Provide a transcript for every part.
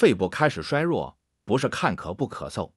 肺部开始衰弱，不是看咳不咳嗽，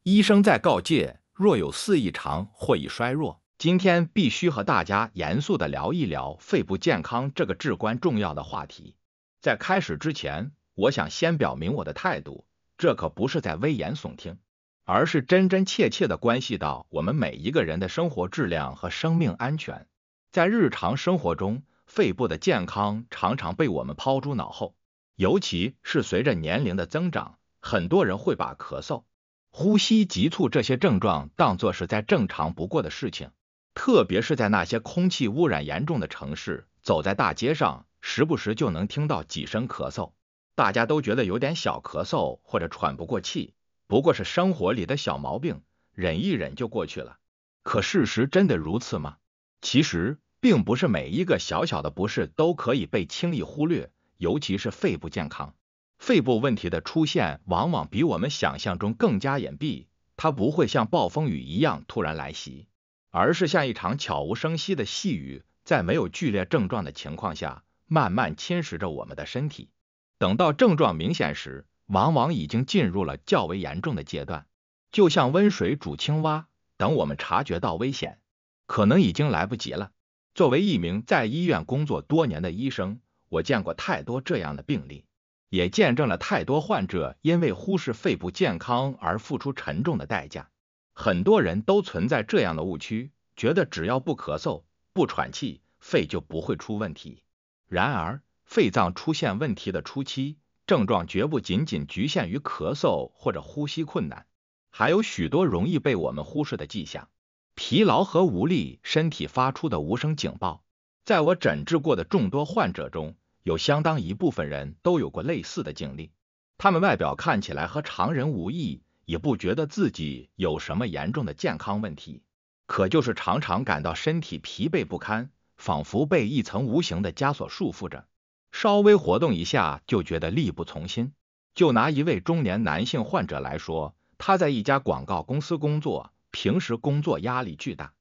医生在告诫，若有似异常或已衰弱。今天必须和大家严肃地聊一聊肺部健康这个至关重要的话题。在开始之前，我想先表明我的态度，这可不是在危言耸听，而是真真切切地关系到我们每一个人的生活质量和生命安全。在日常生活中，肺部的健康常常被我们抛诸脑后，尤其是随着年龄的增长，很多人会把咳嗽、呼吸急促这些症状当作是再正常不过的事情。特别是在那些空气污染严重的城市，走在大街上，时不时就能听到几声咳嗽，大家都觉得有点小咳嗽或者喘不过气，不过是生活里的小毛病，忍一忍就过去了。可事实真的如此吗？其实，并不是每一个小小的不适都可以被轻易忽略，尤其是肺部健康。肺部问题的出现往往比我们想象中更加隐蔽，它不会像暴风雨一样突然来袭，而是像一场悄无声息的细雨，在没有剧烈症状的情况下，慢慢侵蚀着我们的身体。等到症状明显时，往往已经进入了较为严重的阶段。就像温水煮青蛙，等我们察觉到危险，可能已经来不及了。作为一名在医院工作多年的医生，我见过太多这样的病例，也见证了太多患者因为忽视肺部健康而付出沉重的代价。很多人都存在这样的误区，觉得只要不咳嗽、不喘气，肺就不会出问题。然而，肺脏出现问题的初期，症状绝不仅仅局限于咳嗽或者呼吸困难，还有许多容易被我们忽视的迹象。疲劳和无力，身体发出的无声警报。在我诊治过的众多患者中，有相当一部分人都有过类似的经历。他们外表看起来和常人无异，也不觉得自己有什么严重的健康问题，可就是常常感到身体疲惫不堪，仿佛被一层无形的枷锁束缚着，稍微活动一下就觉得力不从心。就拿一位中年男性患者来说，他在一家广告公司工作，平时工作压力巨大，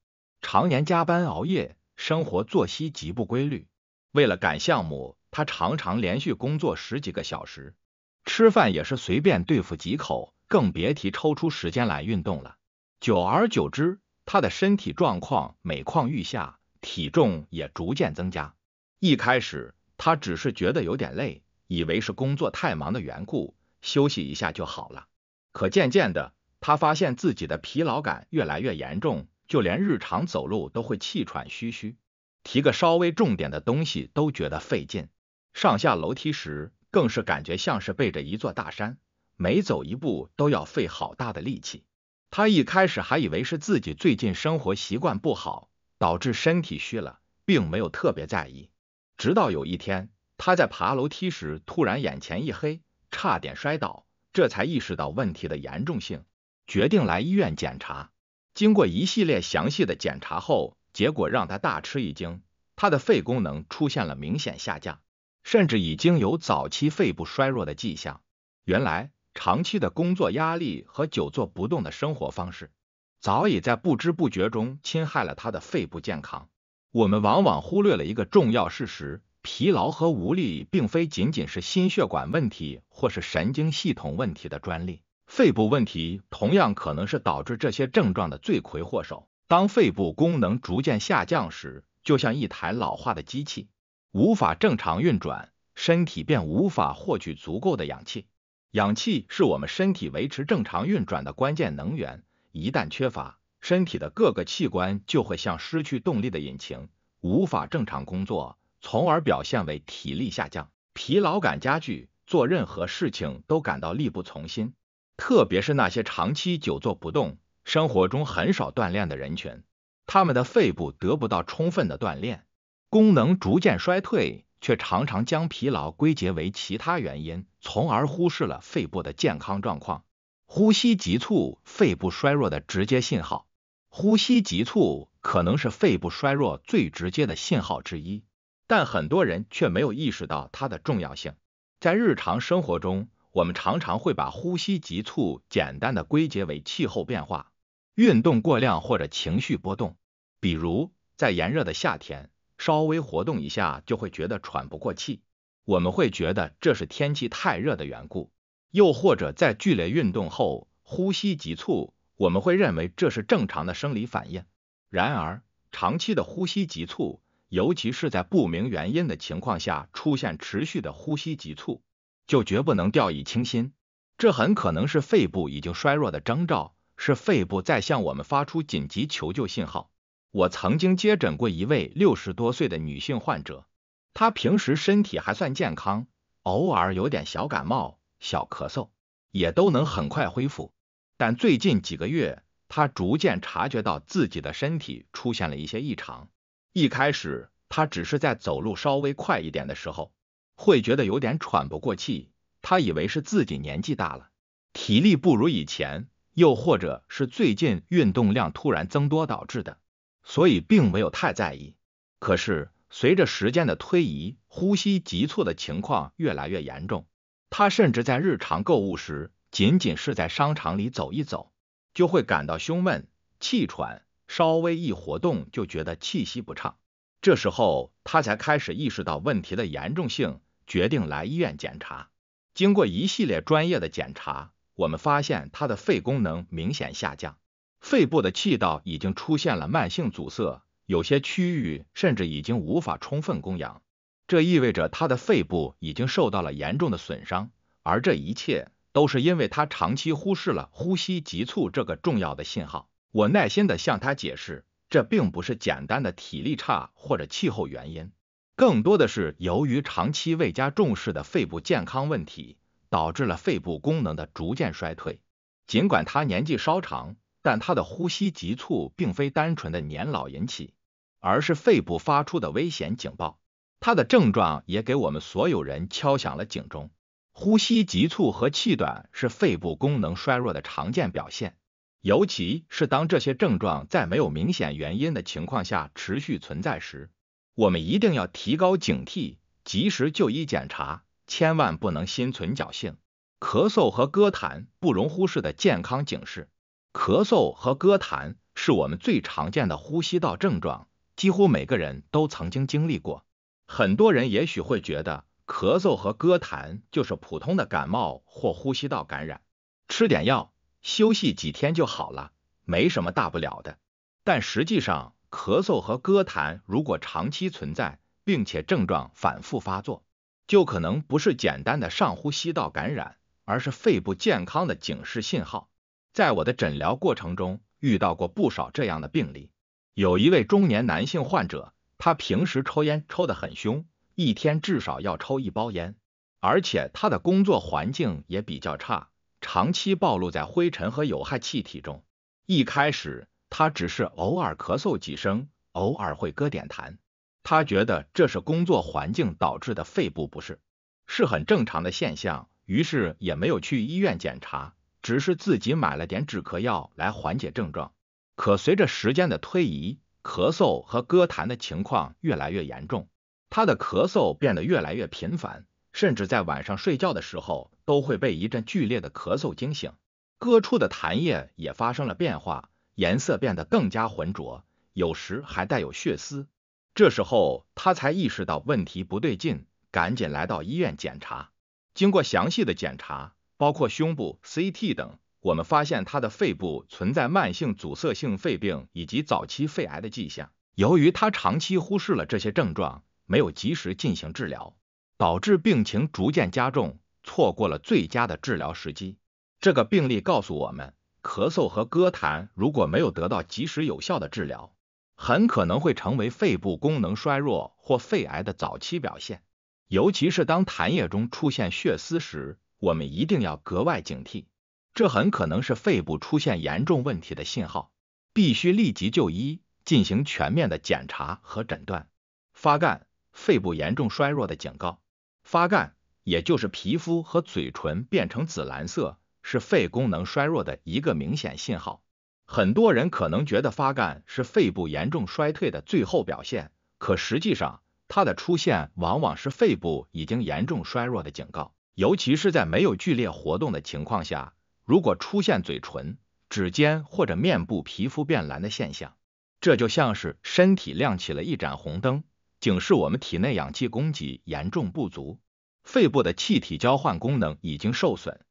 常年加班熬夜，生活作息极不规律。为了赶项目，他常常连续工作10几个小时，吃饭也是随便对付几口，更别提抽出时间来运动了。久而久之，他的身体状况每况愈下，体重也逐渐增加。一开始，他只是觉得有点累，以为是工作太忙的缘故，休息一下就好了。可渐渐的，他发现自己的疲劳感越来越严重，就连日常走路都会气喘吁吁，提个稍微重点的东西都觉得费劲，上下楼梯时更是感觉像是背着一座大山，每走一步都要费好大的力气。他一开始还以为是自己最近生活习惯不好，导致身体虚了，并没有特别在意。直到有一天，他在爬楼梯时突然眼前一黑，差点摔倒，这才意识到问题的严重性，决定来医院检查。经过一系列详细的检查后，结果让他大吃一惊，他的肺功能出现了明显下降，甚至已经有早期肺部衰弱的迹象。原来，长期的工作压力和久坐不动的生活方式，早已在不知不觉中侵害了他的肺部健康。我们往往忽略了一个重要事实，疲劳和无力并非仅仅是心血管问题或是神经系统问题的专利，肺部问题同样可能是导致这些症状的罪魁祸首。当肺部功能逐渐下降时，就像一台老化的机器，无法正常运转，身体便无法获取足够的氧气。氧气是我们身体维持正常运转的关键能源，一旦缺乏，身体的各个器官就会像失去动力的引擎，无法正常工作，从而表现为体力下降、疲劳感加剧，做任何事情都感到力不从心。特别是那些长期久坐不动，生活中很少锻炼的人群，他们的肺部得不到充分的锻炼，功能逐渐衰退，却常常将疲劳归结为其他原因，从而忽视了肺部的健康状况。呼吸急促，肺部衰弱的直接信号。呼吸急促可能是肺部衰弱最直接的信号之一，但很多人却没有意识到它的重要性。在日常生活中，我们常常会把呼吸急促简单的归结为气候变化、运动过量或者情绪波动。比如，在炎热的夏天，稍微活动一下就会觉得喘不过气，我们会觉得这是天气太热的缘故。又或者在剧烈运动后呼吸急促，我们会认为这是正常的生理反应。然而，长期的呼吸急促，尤其是在不明原因的情况下出现持续的呼吸急促，就绝不能掉以轻心。这很可能是肺部已经衰弱的征兆，是肺部在向我们发出紧急求救信号。我曾经接诊过一位60多岁的女性患者，她平时身体还算健康，偶尔有点小感冒、小咳嗽，也都能很快恢复。但最近几个月，她逐渐察觉到自己的身体出现了一些异常。一开始，她只是在走路稍微快一点的时候，会觉得有点喘不过气，她以为是自己年纪大了，体力不如以前，又或者是最近运动量突然增多导致的，所以并没有太在意。可是，随着时间的推移，呼吸急促的情况越来越严重。她甚至在日常购物时，仅仅是在商场里走一走，就会感到胸闷、气喘，稍微一活动就觉得气息不畅。这时候，她才开始意识到问题的严重性，决定来医院检查。经过一系列专业的检查，我们发现她的肺功能明显下降，肺部的气道已经出现了慢性阻塞，有些区域甚至已经无法充分供氧。这意味着她的肺部已经受到了严重的损伤，而这一切都是因为她长期忽视了呼吸急促这个重要的信号。我耐心地向她解释，这并不是简单的体力差或者气候原因，更多的是由于长期未加重视的肺部健康问题，导致了肺部功能的逐渐衰退。尽管她年纪稍长，但她的呼吸急促并非单纯的年老引起，而是肺部发出的危险警报。她的症状也给我们所有人敲响了警钟。呼吸急促和气短是肺部功能衰弱的常见表现，尤其是当这些症状在没有明显原因的情况下持续存在时，我们一定要提高警惕，及时就医检查，千万不能心存侥幸。咳嗽和歌痰不容忽视的健康警示。咳嗽和歌痰是我们最常见的呼吸道症状，几乎每个人都曾经经历过。很多人也许会觉得咳嗽和歌痰就是普通的感冒或呼吸道感染，吃点药，休息几天就好了，没什么大不了的。但实际上，咳嗽和歌痰如果长期存在，并且症状反复发作，就可能不是简单的上呼吸道感染，而是肺部健康的警示信号。在我的诊疗过程中，遇到过不少这样的病例。有一位中年男性患者，他平时抽烟抽得很凶，一天至少要抽1包烟，而且他的工作环境也比较差，长期暴露在灰尘和有害气体中。一开始，他只是偶尔咳嗽几声，偶尔会歌点痰。他觉得这是工作环境导致的肺部不适，是很正常的现象，于是也没有去医院检查，只是自己买了点止咳药来缓解症状。可随着时间的推移，咳嗽和歌痰的情况越来越严重，他的咳嗽变得越来越频繁，甚至在晚上睡觉的时候都会被一阵剧烈的咳嗽惊醒。歌出的痰液也发生了变化，颜色变得更加浑浊，有时还带有血丝。这时候他才意识到问题不对劲，赶紧来到医院检查。经过详细的检查，包括胸部、CT 等，我们发现他的肺部存在慢性阻塞性肺病以及早期肺癌的迹象。由于他长期忽视了这些症状，没有及时进行治疗，导致病情逐渐加重，错过了最佳的治疗时机。这个病例告诉我们，咳嗽和歌痰如果没有得到及时有效的治疗，很可能会成为肺部功能衰弱或肺癌的早期表现。尤其是当痰液中出现血丝时，我们一定要格外警惕，这很可能是肺部出现严重问题的信号，必须立即就医，进行全面的检查和诊断。发干，肺部严重衰弱的警告。发干，也就是皮肤和嘴唇变成紫蓝色，是肺功能衰弱的一个明显信号。很多人可能觉得发干是肺部严重衰退的最后表现，可实际上，它的出现往往是肺部已经严重衰弱的警告。尤其是在没有剧烈活动的情况下，如果出现嘴唇、指尖或者面部皮肤变蓝的现象，这就像是身体亮起了一盏红灯，警示我们体内氧气供给严重不足，肺部的气体交换功能已经受损。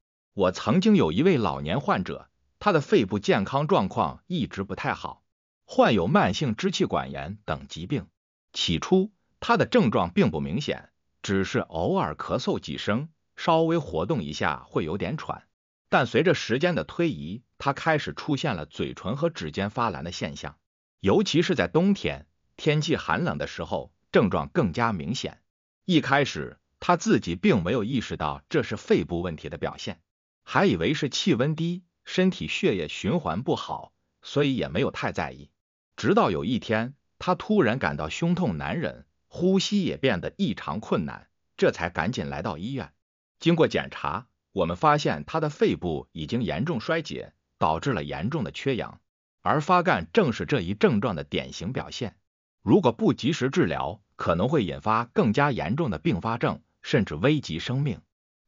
我曾经有一位老年患者，他的肺部健康状况一直不太好，患有慢性支气管炎等疾病。起初，他的症状并不明显，只是偶尔咳嗽几声，稍微活动一下会有点喘。但随着时间的推移，他开始出现了嘴唇和指尖发蓝的现象，尤其是在冬天，天气寒冷的时候，症状更加明显。一开始，他自己并没有意识到这是肺部问题的表现，还以为是气温低，身体血液循环不好，所以也没有太在意。直到有一天，他突然感到胸痛难忍，呼吸也变得异常困难，这才赶紧来到医院。经过检查，我们发现他的肺部已经严重衰竭，导致了严重的缺氧，而发干正是这一症状的典型表现。如果不及时治疗，可能会引发更加严重的并发症，甚至危及生命。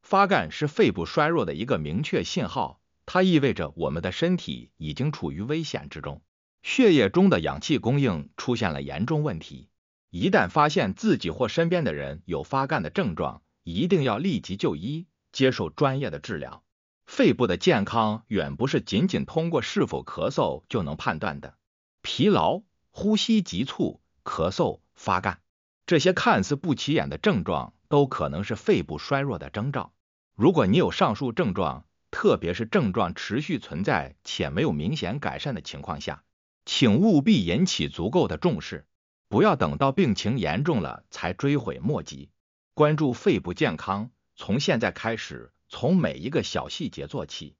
发干是肺部衰弱的一个明确信号，它意味着我们的身体已经处于危险之中，血液中的氧气供应出现了严重问题。一旦发现自己或身边的人有发干的症状，一定要立即就医，接受专业的治疗。肺部的健康远不是仅仅通过是否咳嗽就能判断的。疲劳、呼吸急促、咳嗽、发干，这些看似不起眼的症状都可能是肺部衰弱的征兆。如果你有上述症状，特别是症状持续存在且没有明显改善的情况下，请务必引起足够的重视，不要等到病情严重了才追悔莫及。关注肺部健康，从现在开始，从每一个小细节做起。